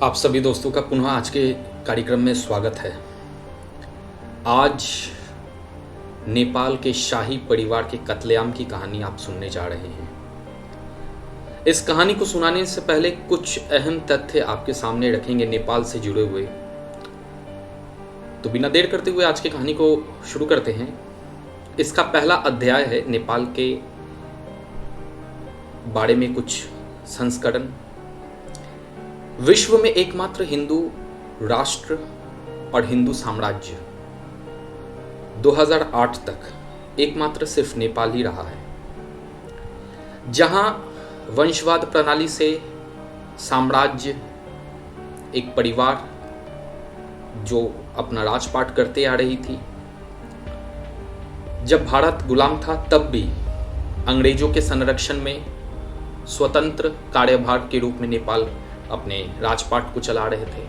आप सभी दोस्तों का पुनः आज के कार्यक्रम में स्वागत है। आज नेपाल के शाही परिवार के कत्लेआम की कहानी आप सुनने जा रहे हैं। इस कहानी को सुनाने से पहले कुछ अहम तथ्य आपके सामने रखेंगे नेपाल से जुड़े हुए। तो बिना देर करते हुए आज की कहानी को शुरू करते हैं। इसका पहला अध्याय है नेपाल के बारे में कुछ संस्करण। विश्व में एकमात्र हिंदू राष्ट्र और हिंदू साम्राज्य 2008 तक एकमात्र सिर्फ नेपाल ही रहा है, जहां वंशवाद प्रणाली से साम्राज्य एक परिवार जो अपना राजपाट करते आ रही थी। जब भारत गुलाम था तब भी अंग्रेजों के संरक्षण में स्वतंत्र कार्यभार के रूप में नेपाल अपने राजपाट को चला रहे थे।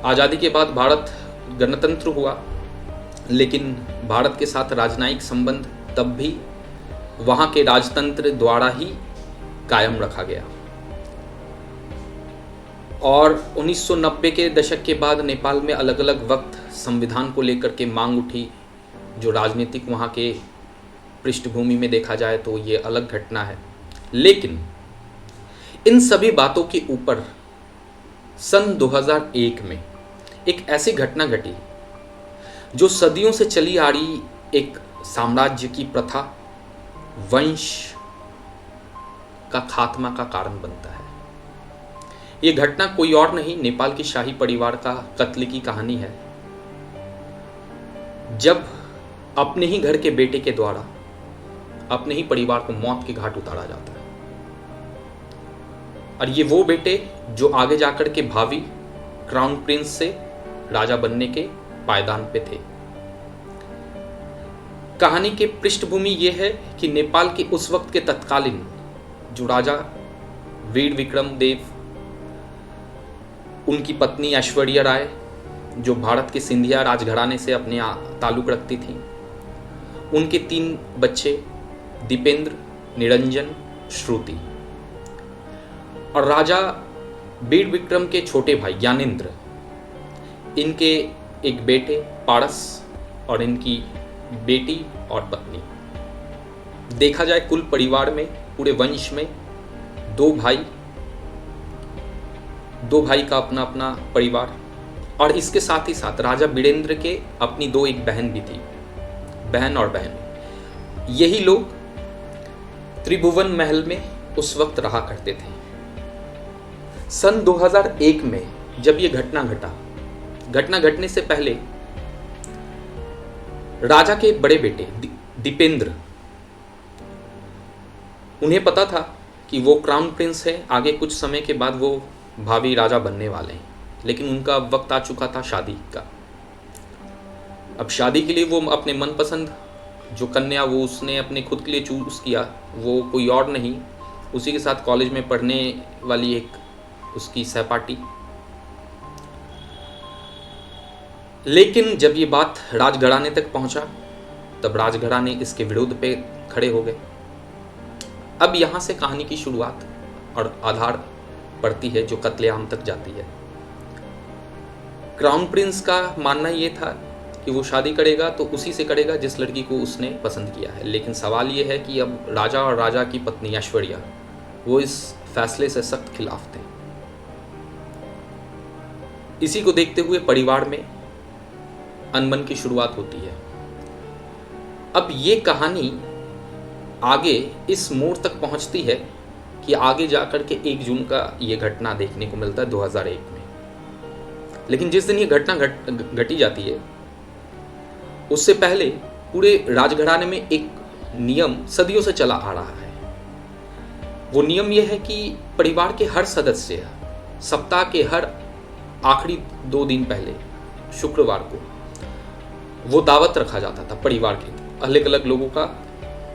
आज़ादी के बाद भारत गणतंत्र हुआ, लेकिन भारत के साथ राजनयिक संबंध तब भी वहां के राजतंत्र द्वारा ही कायम रखा गया। और 1990 के दशक के बाद नेपाल में अलग अलग वक्त संविधान को लेकर के मांग उठी, जो राजनीतिक वहां के पृष्ठभूमि में देखा जाए तो ये अलग घटना है। लेकिन इन सभी बातों के ऊपर सन 2001 में एक ऐसी घटना घटी जो सदियों से चली आ रही एक साम्राज्य की प्रथा, वंश का खात्मा का कारण बनता है। ये घटना कोई और नहीं, नेपाल की शाही परिवार का कत्ल की कहानी है। जब अपने ही घर के बेटे के द्वारा अपने ही परिवार को मौत के घाट उतारा जाता है, और ये वो बेटे जो आगे जाकर के भावी क्राउन प्रिंस से राजा बनने के पायदान पे थे। कहानी के पृष्ठभूमि ये है कि नेपाल के उस वक्त के तत्कालीन जो राजा वीर विक्रम देव, उनकी पत्नी ऐश्वर्या राय जो भारत के सिंधिया राजघराने से अपने ताल्लुक रखती थी, उनके 3 बच्चे दीपेंद्र, निरंजन, श्रुति, और राजा वीर विक्रम के छोटे भाई ज्ञानेंद्र, इनके एक बेटे पारस और इनकी बेटी और पत्नी। देखा जाए कुल परिवार में, पूरे वंश में 2 भाई का अपना अपना परिवार, और इसके साथ ही साथ राजा वीरेंद्र के अपनी 2 एक बहन भी थी, बहन और बहन। यही लोग त्रिभुवन महल में उस वक्त रहा करते थे। सन 2001 में जब ये घटना घटने से पहले राजा के बड़े बेटे दीपेंद्र, उन्हें पता था कि वो क्राउन प्रिंस है, आगे कुछ समय के बाद वो भावी राजा बनने वाले हैं, लेकिन उनका वक्त आ चुका था शादी का। अब शादी के लिए वो अपने मनपसंद जो कन्या वो उसने अपने खुद के लिए चूज किया, वो कोई और नहीं, उसी के साथ कॉलेज में पढ़ने वाली एक उसकी सहपाठी। लेकिन जब ये बात राजघराने तक पहुंचा तब राजघराने इसके विरोध पे खड़े हो गए। अब यहां से कहानी की शुरुआत और आधार पड़ती है जो कत्लेआम तक जाती है। क्राउन प्रिंस का मानना ये था कि वो शादी करेगा तो उसी से करेगा जिस लड़की को उसने पसंद किया है। लेकिन सवाल ये है कि अब राजा और राजा की पत्नी ऐश्वर्या, वो इस फैसले से सख्त खिलाफ थे। इसी को देखते हुए परिवार में अनबन की शुरुआत होती है। अब ये कहानी आगे इस मोड़ तक पहुंचती है कि आगे जाकर के 1 जून का ये घटना देखने को मिलता है 2001 में। लेकिन जिस दिन ये घटना घटी जाती है, उससे पहले पूरे राजघराने में एक नियम सदियों से चला आ रहा है। वो नियम यह है कि परिवार के हर सदस्य सप्ताह के हर आखिरी 2 दिन पहले शुक्रवार को वो दावत रखा जाता था। परिवार के अलग अलग लोगों का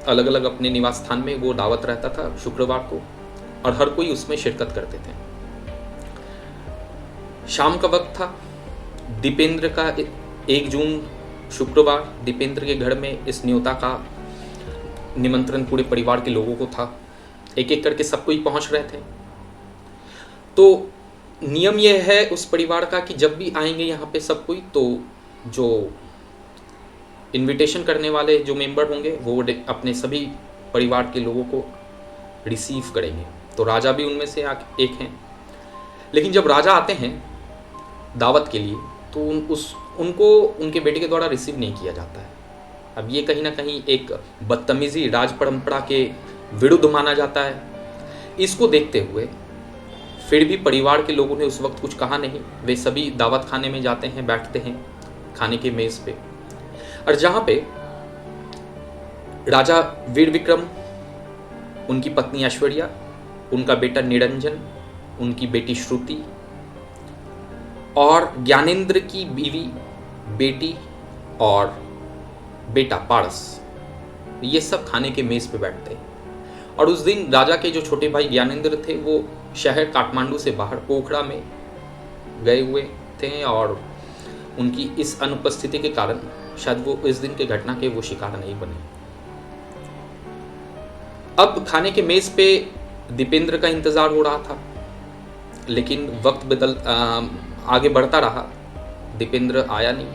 अलग अलग अपने निवास स्थान में वो दावत रहता था शुक्रवार को, और हर कोई उसमें शिरकत करते थे। शाम का वक्त था। दीपेंद्र का 1 जून शुक्रवार दीपेंद्र के घर में इस न्योता का निमंत्रण पूरे परिवार के लोगों को था। एक एक करके सब कोई पहुंच रहे थे। तो नियम यह है उस परिवार का कि जब भी आएंगे यहाँ पे सब कोई, तो जो इनविटेशन करने वाले जो मेंबर होंगे वो अपने सभी परिवार के लोगों को रिसीव करेंगे। तो राजा भी उनमें से एक हैं। लेकिन जब राजा आते हैं दावत के लिए तो उनको उनके बेटे के द्वारा रिसीव नहीं किया जाता है। अब ये कहीं ना कहीं एक बदतमीजी राज परंपरा के विरुद्ध माना जाता है। इसको देखते हुए फिर भी परिवार के लोगों ने उस वक्त कुछ कहा नहीं। वे सभी दावत खाने में जाते हैं, बैठते हैं खाने के मेज़ पे। और जहाँ पे राजा वीर विक्रम, उनकी पत्नी ऐश्वर्या, उनका बेटा निरंजन, उनकी बेटी श्रुति और ज्ञानेंद्र की बीवी, बेटी और बेटा पारस, ये सब खाने के मेज़ पे बैठते हैं। और उस दिन राजा के जो छोटे भाई ज्ञानेंद्र थे वो शहर काठमांडू से बाहर पोखरा में गए हुए थे और उनकी इस अनुपस्थिति के कारण शायद वो इस दिन के घटना के वो शिकार नहीं बने। अब खाने के मेज़ पे दीपेंद्र का इंतज़ार हो रहा था, लेकिन वक्त आगे बढ़ता रहा, दीपेंद्र आया नहीं।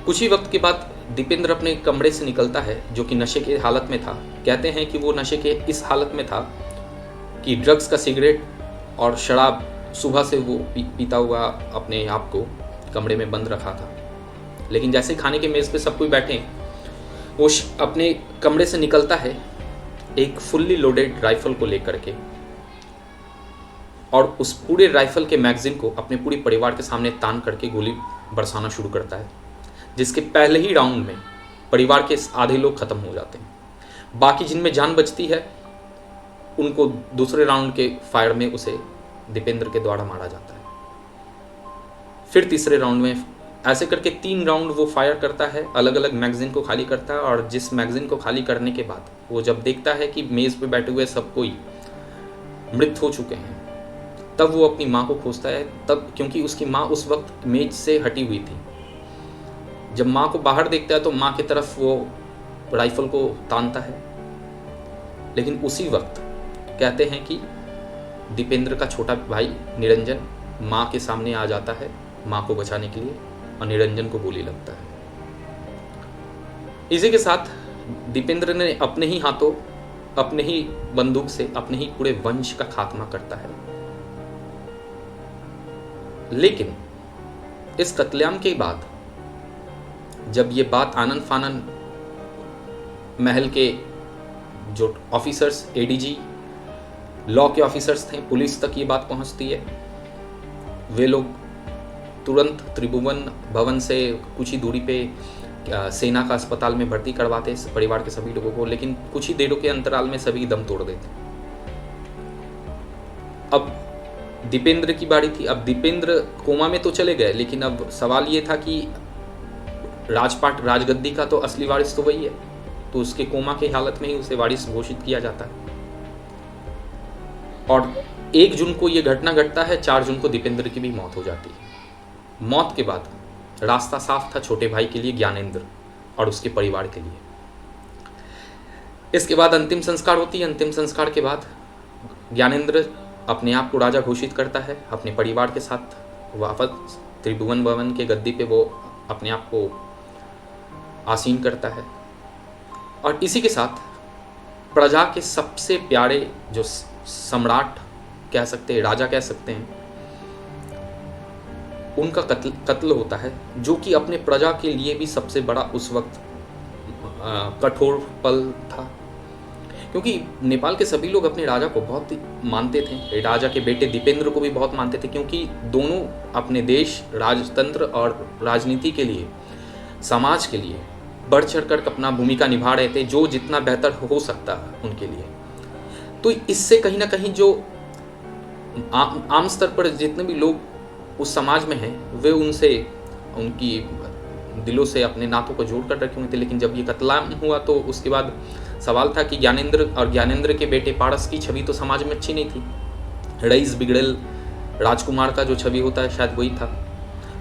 कुछ ही वक्त के बाद दीपेंद्र अपने कमरे से निकलता है, जो कि नशे की हालत में था। कहते हैं कि वो नशे के इस हालत में था कि ड्रग्स का सिगरेट और शराब सुबह से वो पीता हुआ अपने आप को कमरे में बंद रखा था। लेकिन जैसे खाने के मेज़ पे सब कोई बैठे, वो अपने कमरे से निकलता है एक फुल्ली लोडेड राइफल को लेकर के, और उस पूरे राइफल के मैगजीन को अपने पूरे परिवार के सामने तान करके गोली बरसाना शुरू करता है, जिसके पहले ही राउंड में परिवार के आधे लोग खत्म हो जाते हैं। बाकी जिनमें जान बचती है उनको दूसरे राउंड के फायर में उसे दीपेंद्र के द्वारा मारा जाता है। फिर तीसरे राउंड में ऐसे करके 3 राउंड वो फायर करता है, अलग अलग मैगजीन को खाली करता है। और जिस मैगजीन को खाली करने के बाद वो जब देखता है कि मेज़ पे बैठे हुए सब कोई मृत हो चुके हैं, तब वो अपनी माँ को खोजता है। तब क्योंकि उसकी माँ उस वक्त मेज से हटी हुई थी। जब माँ को बाहर देखता है तो माँ की तरफ वो राइफल को तानता है, लेकिन उसी वक्त कहते हैं कि दीपेंद्र का छोटा भाई निरंजन माँ के सामने आ जाता है माँ को बचाने के लिए, और निरंजन को गोली लगता है। इसी के साथ दीपेंद्र ने अपने ही हाथों, अपने ही बंदूक से अपने ही पूरे वंश का खात्मा करता है। लेकिन इस कत्लेआम के बाद जब ये बात आनन फानन महल के जो ऑफिसर्स, एडीजी, लॉ के ऑफिसर्स थे, पुलिस तक ये बात पहुंचती है। वे लोग तुरंत त्रिभुवन भवन से कुछ ही दूरी पे सेना का अस्पताल में भर्ती करवाते परिवार के सभी लोगों को, लेकिन कुछ ही देरों के अंतराल में सभी दम तोड़ देते। अब दीपेंद्र की बारी थी। अब दीपेंद्र कोमा में तो चले गए, लेकिन अब सवाल ये था कि राजपाट, राजगद्दी का तो असली वारिस तो वही है, तो उसके कोमा की हालत में ही उसे वारिस घोषित किया जाता है। और 1 जून को यह घटना घटता है, 4 जून को दीपेंद्र की भी मौत हो जाती है। मौत के बाद रास्ता साफ था छोटे भाई के लिए, ज्ञानेंद्र, और उसके परिवार के लिए। इसके बाद अंतिम संस्कार होती है। अंतिम संस्कार के बाद ज्ञानेंद्र अपने आप को राजा घोषित करता है, अपने परिवार के साथ वापस त्रिभुवन भवन के गद्दी पे वो अपने आप को आसीन करता है। और इसी के साथ प्रजा के सबसे प्यारे जो सम्राट कह सकते हैं, राजा कह सकते हैं, उनका कत्ल होता है, जो कि अपने प्रजा के लिए भी सबसे बड़ा उस वक्त कठोर पल था। क्योंकि नेपाल के सभी लोग अपने राजा को बहुत मानते थे, राजा के बेटे दीपेंद्र को भी बहुत मानते थे, क्योंकि दोनों अपने देश, राजतंत्र और राजनीति के लिए, समाज के लिए बढ़ चढ़कर अपना भूमिका निभा रहे थे, जो जितना बेहतर हो सकता उनके लिए। तो इससे कहीं ना कहीं जो आम स्तर पर जितने भी लोग उस समाज में हैं, वे उनसे, उनकी दिलों से अपने नातों को जोड़ कर रखे हुए थे। लेकिन जब ये कत्लेआम हुआ तो उसके बाद सवाल था कि ज्ञानेंद्र और ज्ञानेंद्र के बेटे पारस की छवि तो समाज में अच्छी नहीं थी। रईस बिगड़ेल राजकुमार का जो छवि होता है शायद वही था,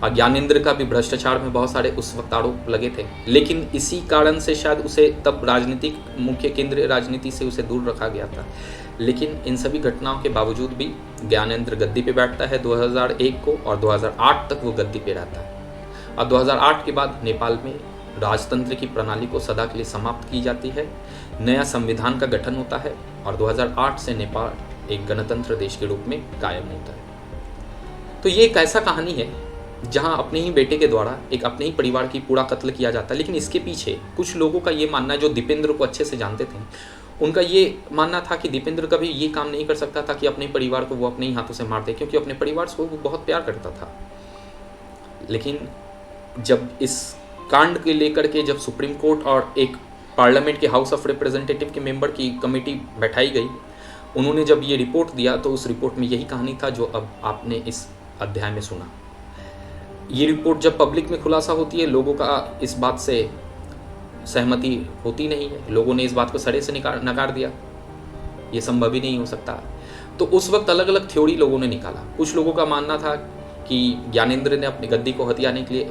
और ज्ञानेंद्र का भी भ्रष्टाचार में बहुत सारे उस वक्त आरोप लगे थे। लेकिन इसी कारण से शायद उसे तब राजनीतिक मुख्य केंद्रीय राजनीति से उसे दूर रखा गया था। लेकिन इन सभी घटनाओं के बावजूद भी ज्ञानेंद्र गद्दी पे बैठता है 2001 को, और 2008 तक वो गद्दी पे रहता है। और 2008 के बाद नेपाल में राजतंत्र की प्रणाली को सदा के लिए समाप्त की जाती है, नया संविधान का गठन होता है, और 2008 से नेपाल एक गणतंत्र देश के रूप में कायम होता है। तो ये एक ऐसा कहानी है जहां अपने ही बेटे के द्वारा एक अपने ही परिवार की पूरा कत्ल किया जाता है। लेकिन इसके पीछे कुछ लोगों का ये मानना है, जो दीपेंद्र को अच्छे से जानते थे, उनका ये मानना था कि दीपेंद्र कभी ये काम नहीं कर सकता था कि अपने परिवार को वो अपने ही हाथों से मार दे, क्योंकि अपने परिवार से वो बहुत प्यार करता था। लेकिन जब इस कांड के लेकर के जब सुप्रीम कोर्ट और एक पार्लियामेंट के हाउस ऑफ रिप्रेजेंटेटिव के मेंबर की कमेटी बैठाई गई, उन्होंने जब ये रिपोर्ट दिया तो उस रिपोर्ट में यही कहानी था जो अब आपने इस अध्याय में सुना। ये रिपोर्ट जब पब्लिक में खुलासा होती है, लोगों का इस बात से सहमति होती नहीं है, लोगों ने इस बात को सरे से नकार दिया, ये संभव ही नहीं हो सकता। तो उस वक्त अलग अलग थ्योरी लोगों ने निकाला। कुछ लोगों का मानना था कि ज्ञानेंद्र ने अपनी गद्दी को हथियाने के लिए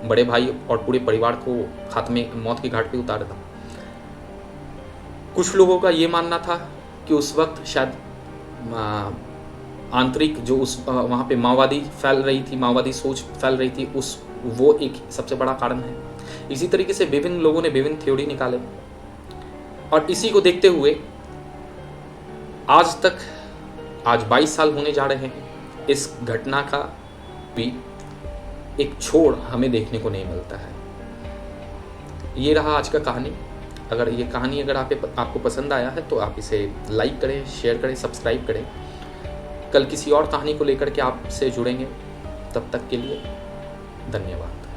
बड़े भाई और पूरे परिवार को खात्मे मौत के घाट पे उतारा था। कुछ लोगों का ये मानना था कि उस वक्त शायद आंतरिक जो उस वहाँ पे माओवादी फैल रही थी, माओवादी सोच फैल रही थी, वो एक सबसे बड़ा कारण है। इसी तरीके से विभिन्न लोगों ने विभिन्न थ्योरी निकाले, और इसी को देखते हुए आज 22 साल होने जा रहे हैं, इस घटना का भी एक छोड़ हमें देखने को नहीं मिलता है। ये रहा आज का कहानी। अगर ये कहानी आपको पसंद आया है तो आप इसे लाइक करें, शेयर करें, सब्सक्राइब करें। कल किसी और कहानी को लेकर के आपसे जुड़ेंगे। तब तक के लिए धन्यवाद।